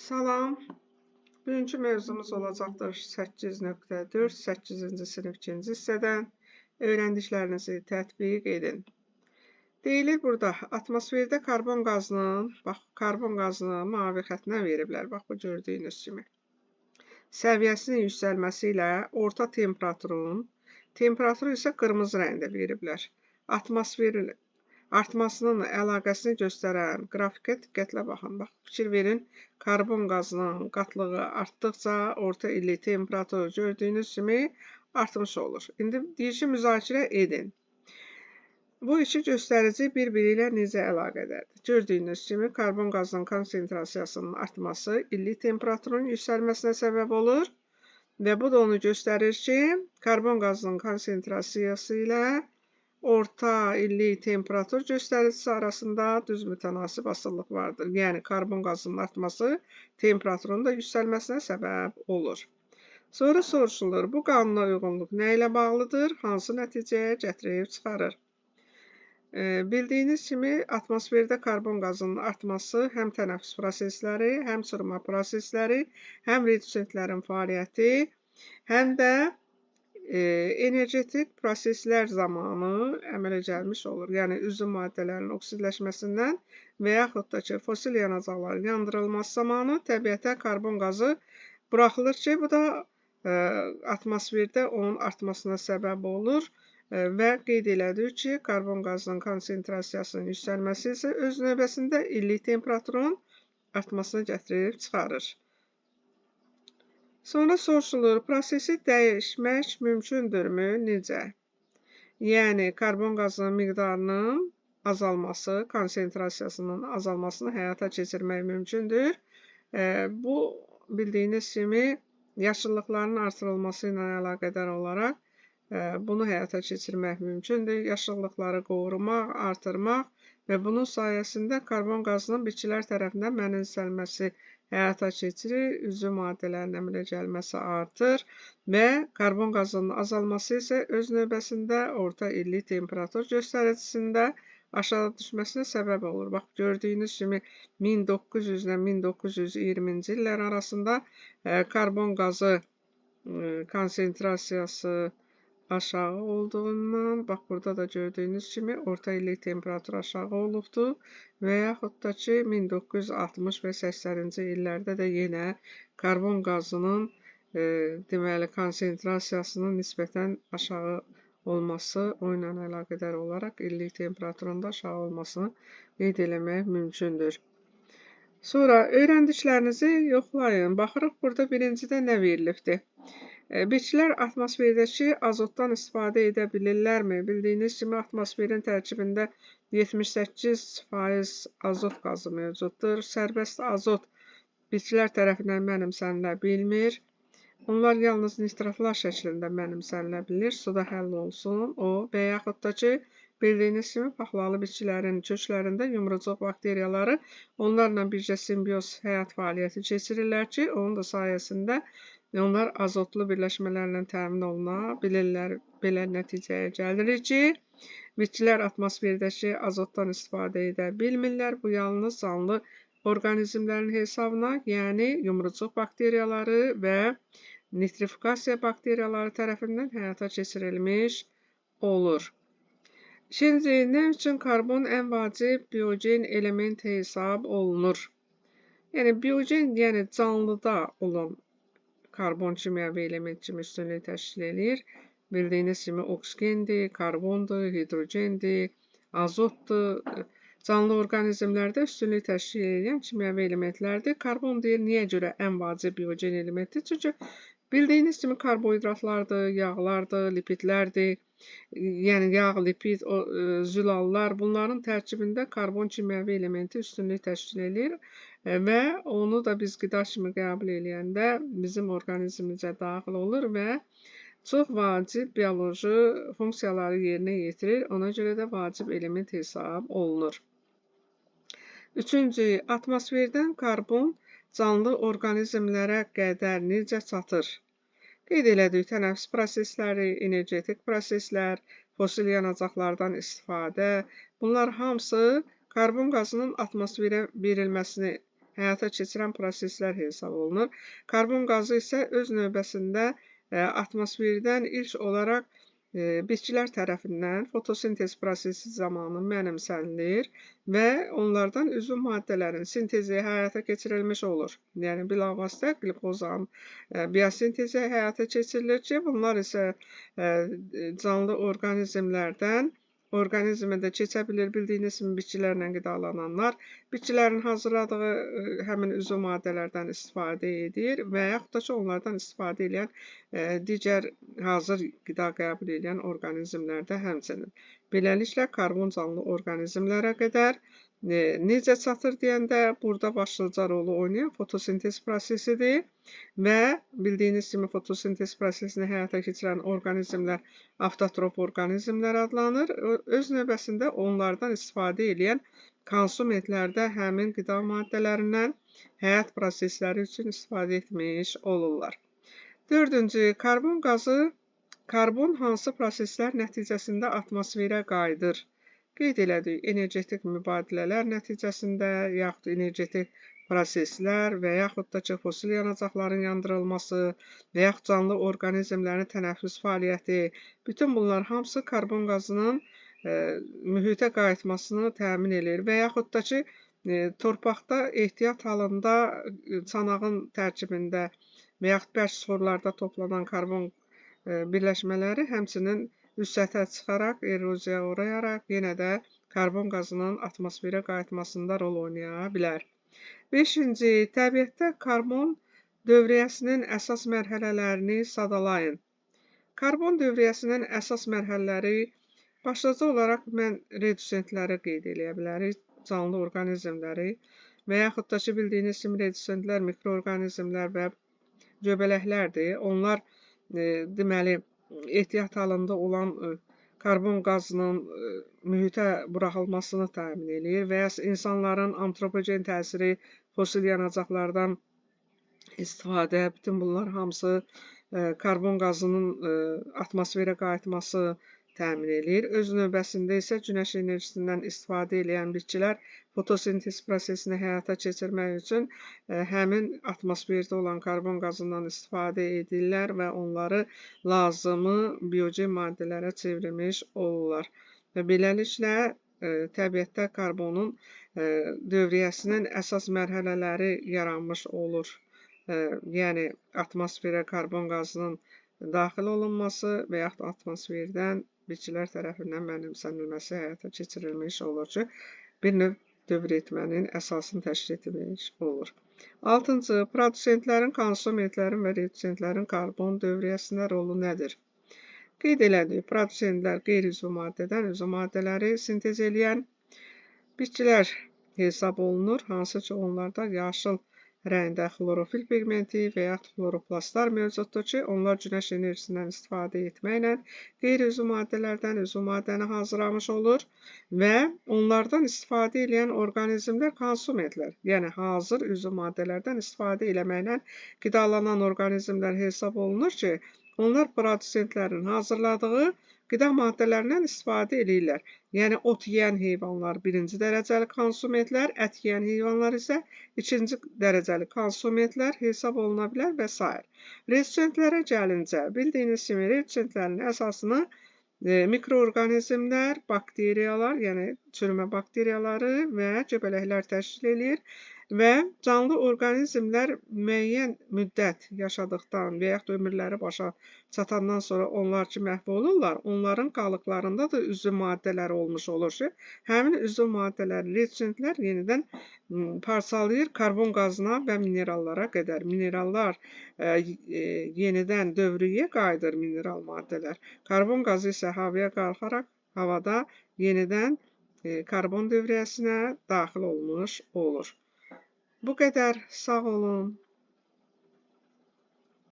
Salam. Bugünkü mövzumuz olacaqdır 8.4, 8-ci sinif 2-ci hissədən. Öyrəndiklərinizi tətbiq edin. Deyilir burada, atmosferdə karbon qazını mavi xətlə veriblər. Bax, bu gördüyünüz kimi. Səviyyəsinin yüksəlməsi ilə orta temperaturu isə qırmızı rəngdə veriblər. Atmosferin artmasının əlaqəsini göstərən qrafikə diqqətlə baxın. Bax, fikir verin, karbon qazının qatlığı artdıqca orta illik temperatur gördüyünüz kimi artmış olur. İndi deyir ki, müzakirə edin. Bu iki göstərici bir-biri ilə necə əlaqədədir? Gördüyünüz kimi karbon qazının konsentrasiyasının artması illik temperaturun yüksəlməsinə səbəb olur və bu da onu göstərir ki, karbon qazının konsentrasiyası ilə orta illik temperatur göstəricisi arasında düz mütənasib asıllıq vardır. Yəni, karbon qazının artması temperaturun da yüksəlməsinə səbəb olur. Sonra soruşulur, bu qanuna uyğunluq nə ilə bağlıdır? Hansı nəticəyə gətirib çıxarır? Bildiyiniz kimi, atmosferdə karbon qazının artması həm tənəffüs prosesləri, həm çırpma prosesləri, həm redüsentlərin fəaliyyəti, həm də energetik proseslər zamanı əmələ gəlmiş olur. Yəni, üzüm maddələrin oksidləşməsindən və yaxud da ki, fosil yanacaqların yandırılması zamanı təbiətə karbon qazı buraxılır ki, bu da atmosferdə onun artmasına səbəb olur və qeyd elədik ki, karbon qazının konsentrasiyasının yüksəlməsi isə öz növbəsində illik temperaturun artmasına gətirib çıxarır. Sonra soruşulur, prosesi dəyişmək mümkündürmü? Necə? Yəni, karbon qazının miqdarının azalması, konsentrasiyasının azalmasını həyata keçirmək mümkündür. Bu, bildiyiniz kimi, yaşıllıqların artırılması ilə əlaqədar olaraq bunu həyata keçirmək mümkündür. Yaşıllıqları qorumaq, artırmaq və bunun sayəsində karbon qazının bitkilər tərəfindən mənimsənməsi həyata keçirir, üzüm maddələrinin əmələ gəlməsi artır və karbon qazının azalması isə öz növbəsində orta illik temperatur göstəricisində aşağı düşməsinə səbəb olur. Bax, gördüyünüz kimi 1900 ilə 1920-ci illər arasında karbon qazı konsentrasiyası aşağı olduğundan, bax, burada da gördüyünüz kimi orta illik temperatur aşağı olubdur və yaxud da ki, 1960 və 80-ci illərdə də yenə karbon qazının deməli, konsentrasiyasının nisbətən aşağı olması o ilə əlaqədar olaraq illik temperaturun da aşağı olmasını qeyd eləmək mümkündür. Sonra, öyrəndiklərinizi yoxlayın. Baxırıq, burada birincidə nə verilibdir? Bitkilər atmosferdəki azotdan istifadə edə bilirlərmi? Bildiyiniz kimi, atmosferin tərkibində 78% azot qazı mövcuddur. Sərbəst azot bitkilər tərəfindən mənimsənilə bilmir. Onlar yalnız nitratlar şəklində mənimsənilə bilir. Suda həll olsun o və yaxud da ki, bildiyiniz kimi, paxlalı bitkilərin köklərində yumrucuq bakteriyaları onlarla birgə simbiyoz həyat fəaliyyəti keçirirlər ki, onun da sayəsində onlar azotlu birləşmələrlə təmin oluna bilirlər. Belə nəticəyə gəlirik ki, bitkilər atmosferdəki azotdan istifadə edə bilmirlər. Bu, yalnız canlı orqanizmlərin hesabına, yəni yumrucuq bakteriyaları və nitrifikasiya bakteriyaları tərəfindən həyata keçirilmiş olur. Şimdi, nə üçün karbon ən vacib biogen element hesab olunur? Yəni, biogen, yəni canlıda olan karbon kimyəvi element kimi üstünlük təşkil edir. Bildiyiniz kimi, oksigendir, karbondur, hidrogendir, azotdur. Canlı orqanizmlərdə üstünlük təşkil edən kimyəvi elementlərdir. Karbon deyir, niyə görə ən vacib biogen elementdir? Çünki bildiyiniz kimi, karbohidratlardır, yağlardır, lipidlərdir. Yəni, yağ, lipid, zülallar, bunların tərkibində karbon kimyəvi elementi üstünlük təşkil edir və onu da biz qida kimi qəbul eləyəndə bizim orqanizmimizə daxil olur və çox vacib bioloji funksiyaları yerinə yetirir. Ona görə də vacib element hesab olunur. Üçüncü, atmosferdən karbon canlı orqanizmlərə qədər necə çatır? Qeyd elədik, tənəffüs prosesləri, energetik proseslər, fosil yanacaqlardan istifadə, bunlar hamısı karbon qazının atmosferə verilməsini həyata keçirən proseslər hesab olunur. Karbon qazı isə öz növbəsində atmosferdən ilk olaraq bitkilər tərəfindən fotosintez prosesi zamanı mənimsənilir və onlardan üzüm maddələrin sintezi həyata keçirilmiş olur. Yəni, bilavasitə qlikozan biosintezi həyata keçirilir ki, bunlar isə canlı orqanizmə də keçə bilir. Bildiyiniz kimi bitkilərlə qidalananlar bitkilərin hazırladığı həmin üzüm maddələrdən istifadə edir və yaxud da ki, onlardan istifadə edən digər hazır qida qəbul edən orqanizmlər də həmçinin. Beləliklə, karbon canlı orqanizmlərə qədər necə çatır deyəndə, burada başlıca rolu oynayan fotosintez prosesidir və bildiyiniz kimi fotosintez prosesini həyata keçirən orqanizmlər avtotrof orqanizmlər adlanır. Öz növbəsində onlardan istifadə edən konsumentlər də həmin qida maddələrindən həyat prosesləri üçün istifadə etmiş olurlar. Dördüncü, karbon qazı, karbon hansı proseslər nəticəsində atmosferə qayıdır? Qeyd elədik, energetik mübadilələr nəticəsində, yaxud energetik proseslər və yaxud da ki, fosil yanacaqların yandırılması və yaxud canlı orqanizmlərin tənəffüs fəaliyyəti, bütün bunlar hamısı karbon qazının mühitə qayıtmasını təmin edir və yaxud da ki, torpaqda ehtiyat halında çanağın tərkibində və yaxud bərk suxurlarda toplanan karbon birləşmələri həmçinin üst səthə çıxaraq, eroziya uğrayaraq yenə də karbon qazının atmosferə qayıtmasında rol oynaya bilər. 5-ci, təbiətdə karbon dövriyyəsinin əsas mərhələlərini sadalayın. Karbon dövriyyəsinin əsas mərhələləri başlıca olaraq mən redusentləri qeyd eləyə bilərik, canlı orqanizmləri və yaxud da ki, bildiyiniz kimi redusentlər mikroorqanizmlər və göbələklərdir. Onlar deməli, ehtiyat halında olan karbon qazının mühitə buraxılmasını təmin edir və ya insanların antropogen təsiri, fosil yanacaqlardan istifadə, bütün bunlar hamısı karbon qazının atmosferə qayıtması təmin edir. Öz növbəsində isə günəş enerjisindən istifadə edən bitkilər fotosintez prosesini həyata keçirmək üçün həmin atmosferdə olan karbon qazından istifadə edirlər və onları lazımı biogen maddələrə çevirmiş olurlar. Və beləliklə, təbiətdə karbonun dövriyyəsinin əsas mərhələləri yaranmış olur. Yəni, atmosferə karbon qazının daxil olunması və yaxud atmosferdən bitkilər tərəfindən mənimsənilməsi həyata keçirilmiş olur ki, bir növ dövr etmənin əsasını təşkil etmiş olur. 6-cı, produsentlərin, konsumentlərin və redusentlərin karbon dövriyyəsində rolu nədir? Qeyd elədik, produsentlər qeyri-üzvü maddədən üzvü maddələri sintez edən bitkilər hesab olunur, hansı ki, onlarda yaşıl rəngdə xlorofil pigmenti və yaxud xloroplastlar mövcuddur ki, onlar günəş enerjisindən istifadə etməklə qeyri-üzvü maddələrdən üzvü maddəni hazırlamış olur və onlardan istifadə edən orqanizmlər konsumentlər, yəni hazır üzvü maddələrdən istifadə eləməklə qidalanan orqanizmlər hesab olunur ki, onlar produsentlərin hazırladığı qida maddələrindən istifadə edirlər. Yəni, ot yeyən heyvanlar birinci dərəcəli konsumentlər, ət yeyən heyvanlar isə ikinci dərəcəli konsumentlər hesab oluna bilər və s. Redusentlərə gəlincə, bildiyiniz kimi redusentlərin əsasını mikroorqanizmlər, bakteriyalar, yəni çürümə bakteriyaları və göbələklər təşkil edir və canlı orqanizmlər müəyyən müddət yaşadıqdan və yaxud ömürləri başa çatandan sonra onlar ki, məhv olurlar, onların qalıqlarında da üzvü maddələr olmuş olur ki, həmin üzvü maddələri redusentlər yenidən parçalayır karbon qazına və minerallara qədər. Minerallar yenidən dövrüyə qayıdır mineral maddələr. Karbon qazı isə havaya qalxaraq havada yenidən karbon dövriyyəsinə daxil olmuş olur. Bu qədər. Sağ olun.